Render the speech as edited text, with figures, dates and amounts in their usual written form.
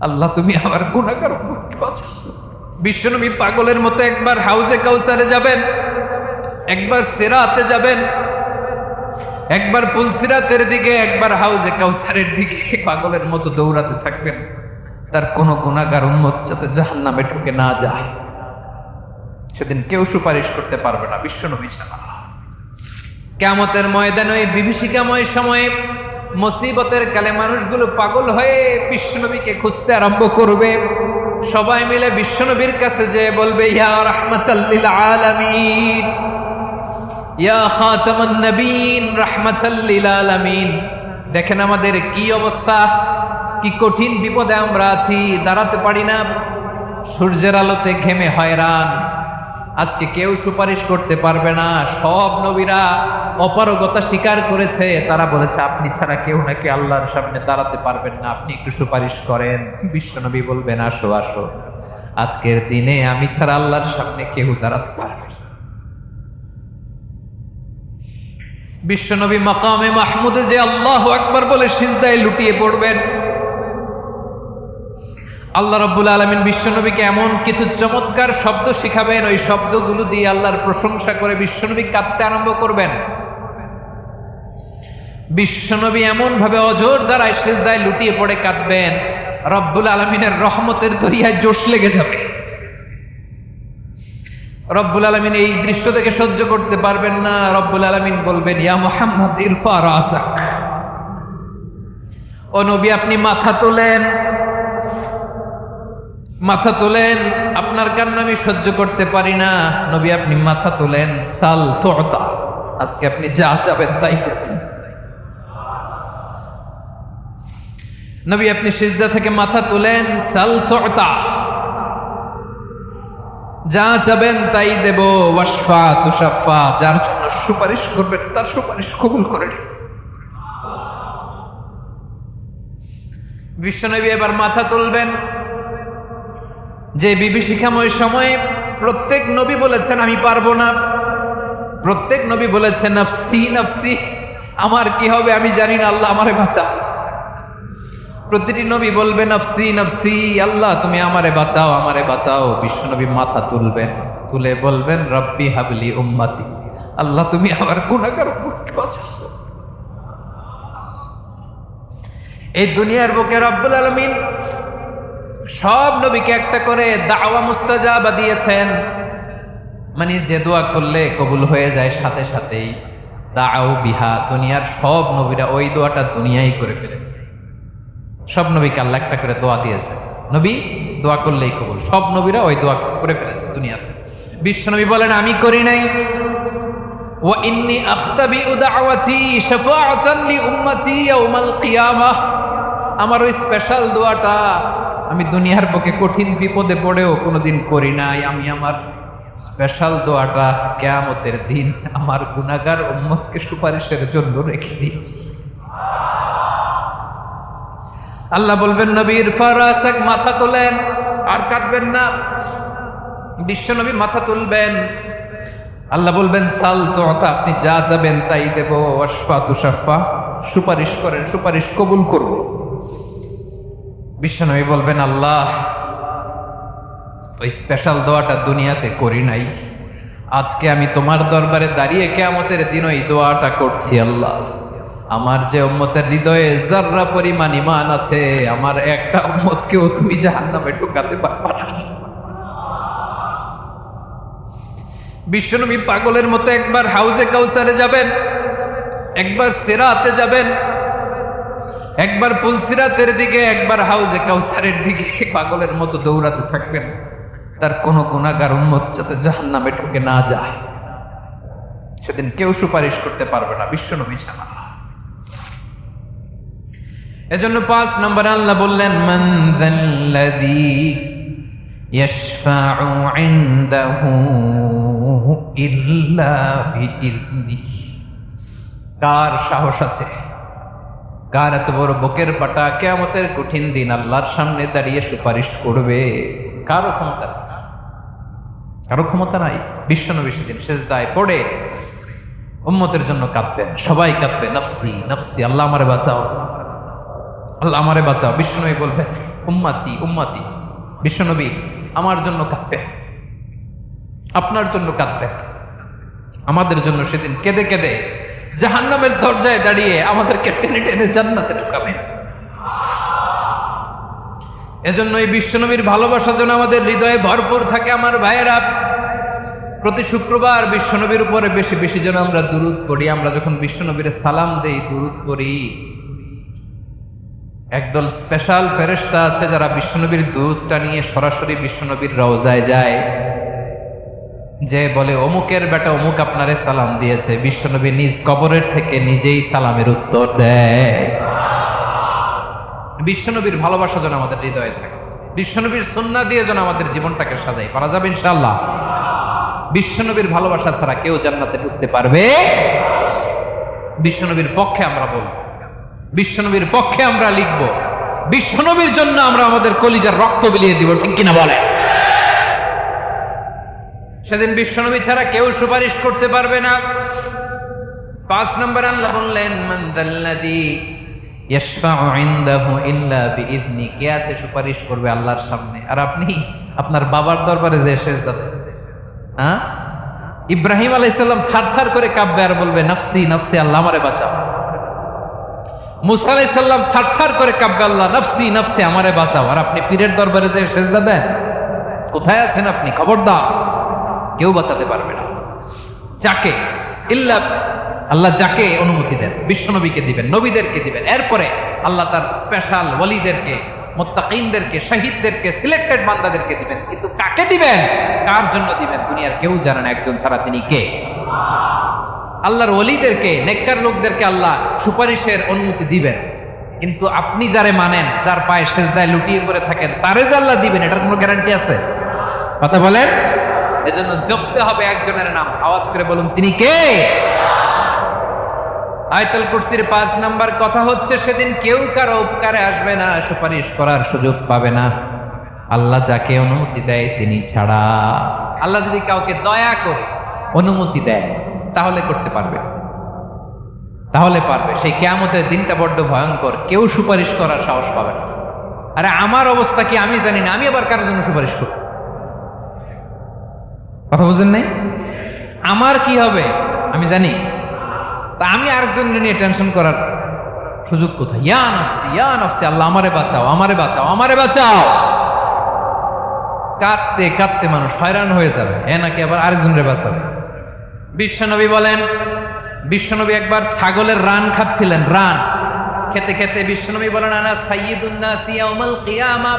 আল্লাহ তুমি আমার গুনাহগার উম্মতকে বাঁচাও। বিশ্বনবী পাগলের মতো একবার হাউজে কাউসারে যাবেন, একবার সিরাতে যাবেন, একবার পুলসিরাতের দিকে, একবার হাউজে কাউসারের দিকে পাগলের মতো দৌড়াতে থাকবেন। তার কোন গুনাহগার উম্মত যাতে জাহান্নামে ঢুকে না যায়। সেদিন কেউ সুপারিশ করতে পারবে না বিশ্বনবী ছাড়া। কিয়ামতের ময়দানে ওই বিভীষিকাময় সময়ে মুসিবতের কালে মানুষগুলো পাগল হয়ে বিশ্বনবীকে খুঁজতে আরম্ভ করবে। সবাই মিলে বিশ্বনবীর কাছে যেয়ে বলবে, ইয়া রাহমাতাল লিল আলামিন, ইয়া খাতামান নবীন, রাহমাতাল লিল আলামিন। দেখেন আমাদের কি অবস্থা, কি কঠিন বিপদে আমরা আছি, দাঁড়াতে পারি না, সূর্যের আলোতে ঘেমে হয়রান। আজকে কেউ সুপারিশ করতে পারবে না। সব নবীরা অপারগতা স্বীকার করেছে, তারা বলেছে আপনি ছাড়া কেউ নাকি আল্লাহর সামনে দাঁড়াতে পারবেন না, আপনি একটু সুপারিশ করেন। বিশ্বনবী বলবেন, আসো আসো, আজকের দিনে আমি ছাড়া আল্লাহর সামনে কেউ দাঁড়াতে পারবে না। বিশ্বনবী মাকামে মাহমুদে যে আল্লাহু আকবার বলে সিজদায় লুটিয়ে পড়বেন। আল্লাহ রাব্বুল আলামিন বিশ্বনবীকে এমন কিছু চমৎকার শব্দ শিখাবেন, ওই শব্দগুলো দিয়ে আল্লাহর প্রশংসা করে বিশ্বনবী কাঁদতে আরম্ভ করবেন। বিশ্বনবী এমন ভাবে অজর দ্বারায় সিজদায় লুটিয়ে পড়ে কাঁদবেন, রব্বুল আলামিনের রহমতের দরিয়ায় জোশ লেগে যাবে। রব্বুল আলামিন এই দৃশ্য থেকে সহ্য করতে পারবেন না। রব্বুল আলামিন বলবেন, ইয়া মুহাম্মদ ইরফা রাসাক, ও নবী আপনি মাথা তোলেন, মাথা তোলেন, আপনার কান্না আমি সহ্য করতে পারি না। নবী আপনি মাথা তোলেন, সাল তুতা, আজকে আপনি যা চাবেন তাই দেবেন। নবী আপনি সিজদা থেকে মাথা তোলেন, সাল তুতা, যা চাবেন তাই দেব। ওয়াশফা তুশাফা, যার জন্য সুপারিশ করবেন তার সুপারিশ কবুল করে নিন। বিশ্বনবী এবার মাথা তুলবেন। যে বিভীষিকাময় সময়ে প্রত্যেক নবী বলেছেন আমি পারবো না, প্রত্যেক নবী বলেছেন নফসি নফসি, আমার কি হবে আমি জানি না, আল্লাহ আমারে বাঁচাও। প্রতিটি নবী বলবে নফসি নফসি, আল্লাহ তুমি আমারে বাঁচাও, আমারে বাঁচাও। বিশ্বনবী মাথা তুলবেন, তুলে বলবেন রব্বি হাবলি উম্মতি, আল্লাহ তুমি আমার গুনাহগার উম্মতকে বাঁচাও। এই দুনিয়ার বুকে রব্বুল আলামিন সব নবীকে একটা করে দাওয়া মুস্তাজাবা দিয়েছেন, মানে যে দোয়া করলে কবুল হয়ে যায় সাথে সাথেই। দাও বিহা, দুনিয়ার সব নবীরা ওই দোয়াটা দুনিয়ায় করে ফেলেছে। সব নবীকে আল্লাহ একটা করে দোয়া দিয়েছে, নবী দোয়া করলেই কবুল। সব নবীরা ওই দোয়া করে ফেলেছে দুনিয়াতে। বিশ্বনবী বলেন আমি করি নাই। ওয়া ইন্নী আখতাবিউ দাওয়াতি শাফাআতান লি উম্মতি ইয়াউমাল কিয়ামাহ, আমার ওই স্পেশাল দোয়াটা আমি দুনিয়ার বুকে কঠিন বিপদে পড়েও কোনোদিন করি নাই। আমি আমার স্পেশাল দোয়াটা কিয়ামতের দিন আমার গুনাহগার উম্মতকে সুপারিশের জন্য রেখে দিয়েছি। আল্লাহ বলবেন নবী ইরফা রাসাক, মাথা তোলেন, আর কাটবেন না। বিশ্বনবী মাথা তুলবেন, আল্লাহ বলবেন সাল তুতা, আপনি যা যাবেন তাই দেব। ওয়াশফা তুশাফা, সুপারিশ করেন, সুপারিশ কবুল করব। বিশ্বনবী বলবেন আল্লাহ ওই স্পেশাল দোয়াটা দুনিয়াতে করি নাই, আজকে আমি তোমার দরবারে দাঁড়িয়ে কিয়ামতের দিন ওই দোয়াটা করছি। আল্লাহ আমার যে উম্মতের হৃদয়ে যাররা পরিমাণ ঈমান আছে, আমার একটা উম্মতকেও তুমি জাহান্নামে ঢুকাতে পারবা না। বিশ্বনবী পাগলের মতো একবার হাউজে কাউসারে যাবেন, একবার সিরাতে যাবেন, একবার পুলসিরাতের দিকে, একবার হাউজে কাউসারের দিকে পাগলের মতো দৌড়াতে থাকবেন। তার কোন গুনাহগার উম্মত যাতে জাহান্নামে ঢুকে না যায়। সেদিন কেউ সুপারিশ করতে পারবে না বিশ্বনবী ছাড়া। এজন্য 5 নম্বরে আল্লাহ বললেন মান যাল্লাযী ইয়াশফাউ ইনদাহু ইল্লা বিইযনিহি, কার সাহস আছে, কার এত বড় বুকের পাটা কিয়ামতের কঠিন দিন আল্লাহর সামনে দাঁড়িয়ে সুপারিশ করবে? কারো ক্ষমতা নাই, কারো ক্ষমতা নাই। বিশ্বনবী সেদিন সিজদায় পড়ে উম্মতের জন্য কাঁদবেন, সবাই কাঁদবে নফসি নফসি, আল্লাহ আমারে বাঁচাও, আল্লাহ আমারে বাঁচাও। বিশ্বনবী বলবেন উম্মাতি উম্মাতি। বিশ্বনবী আমার জন্য কাঁদবেন, আপনার জন্য কাঁদবেন, আমাদের জন্য সেদিন কেঁদে কেঁদে জাহান্নামের দরজায় দাঁড়িয়ে আমাদেরকে টেনে টেনে জান্নাতে ঢুকাবেন। এজন্য এই বিশ্বনবীর ভালোবাসা যেন আমাদের হৃদয়ে ভরপুর থাকে। আমার ভাইয়েরা, প্রতি শুক্রবার বিশ্বনবীর উপরে বেশি বেশি যেন আমরা দুরূদ পড়ি। আমরা যখন বিশ্বনবীর সালাম দেই, দুরূদ পড়ি, একদল স্পেশাল ফেরেশতা আছে যারা বিশ্বনবীর দুরূদটা নিয়ে সরাসরি বিশ্বনবীর রওজায় যায়, যে বলে অমুকের বেটা অমুক আপনারে সালাম দিয়েছে। বিশ্বনবী নিজ কবরের থেকে নিজেই সালামের উত্তর দেয়। বিশ্বনবীর ভালোবাসা যেন আমাদের হৃদয়ে থাকে, বিশ্বনবীর সুন্নাহ দিয়ে যেন আমাদের জীবনটাকে সাজাই। পারা যাবে ইনশাআল্লাহ। বিশ্বনবীর ভালোবাসা ছাড়া কেউ জান্নাতে ঢুকতে পারবে। বিশ্বনবীর পক্ষে আমরা বলব, বিশ্বনবীর পক্ষে আমরা লিখব, বিশ্বনবীর জন্য আমরা আমাদের কলিজার রক্ত বিলিয়ে দিব, ঠিক কিনা বলে? সেদিন বিশ্বনবী ছাড়া কেউ সুপারিশ করতে পারবে না। 5 নম্বর আল্লাহ বললেন, মান দাল্লাযী ইয়াশফাউ ইনদাহু ইল্লা বিইذনি। কে আছে সুপারিশ করবে আল্লাহর সামনে? আর আপনি আপনার বাবার দরবারে যে সেজদা দেন, হ্যাঁ? ইব্রাহিম আলাইহিস সালাম থারথার করে কাঁপবে আর বলবে নাফসি নাফসি, আল্লাহ আমারে বাঁচাও। মুসা আলাইহিস সালাম থারথার করে কাঁপবে, আল্লাহ নাফসি নাফসি, আমারে বাঁচাও। আর আপনি পীরের দরবারে যে সেজদা দেন, কোথায় আছেন আপনি? খবরদার, কেউ বাঁচাতে পারবে না। যাকে ইল্লা আল্লাহ যাকে অনুমতি দেন, বিশ্বনবীকে দিবেন, নবীদেরকে দিবেন, এরপরে আল্লাহ তার স্পেশাল ওয়ালিদেরকে, মুত্তাকিনদেরকে, শহীদদেরকে, সিলেক্টেড বান্দাদেরকে দিবেন। কিন্তু কাকে দিবেন, কার জন্য দিবেন, দুনিয়ার কেউ জানে না একজন ছাড়া, তিনি কে? আল্লাহর ওয়ালিদেরকে, নেককার লোকদেরকে আল্লাহ সুপারিশের অনুমতি দিবেন। কিন্তু আপনি যারে মানেন, যার পায়ে সেজদায় লুটিয়ে পড়ে থাকেন, তারে যে আল্লাহ দিবেন, এটার কোনো গ্যারান্টি আছে? কথা বলেন। এজন্য জপতে হবে একজনের নাম, আওয়াজ করে বলুন, তিনি কে? আয়াতুল কুরসির 5 নাম্বার কথা হচ্ছে, সেদিন কেউ কারো উপকারে আসবে না, সুপারিশ করার সুযোগ পাবে না, আল্লাহ যাকে অনুমতি দেয় তিনি ছাড়া। আল্লাহ যদি কাউকে দয়া করে অনুমতি দেয় তাহলে করতে পারবে, তাহলে পারবে। সেই কিয়ামতের দিনটা বড্ড ভয়ঙ্কর, কেউ সুপারিশ করার সাহস পাবে না। আরে আমার অবস্থা কি আমি জানি না, আমি আবার কারোর জন্য সুপারিশ করব? কথা বুঝেন নাই? আমার কি হবে আমি জানি, তা আমি আরেকজন নিয়ে টেনশন করার সুযোগ কোথায়? ইয়া নাফসি ইয়া নাফসি, আল্লাহ আমারে বাঁচাও, আমারে বাঁচাও, আমারে বাঁচাও। কাঁদতে কাঁদতে মানুষ হয়রান হয়ে যাবে, এ নাকি আবার আরেকজনের বাঁচাবে। বিশ্বনবী বলেন, বিশ্বনবী একবার ছাগলের রান খাচ্ছিলেন, রান খেতে খেতে বিশ্বনবী বলেন, আনা সাইয়্যিদুন নাসি ইয়াউমাল কিয়ামা।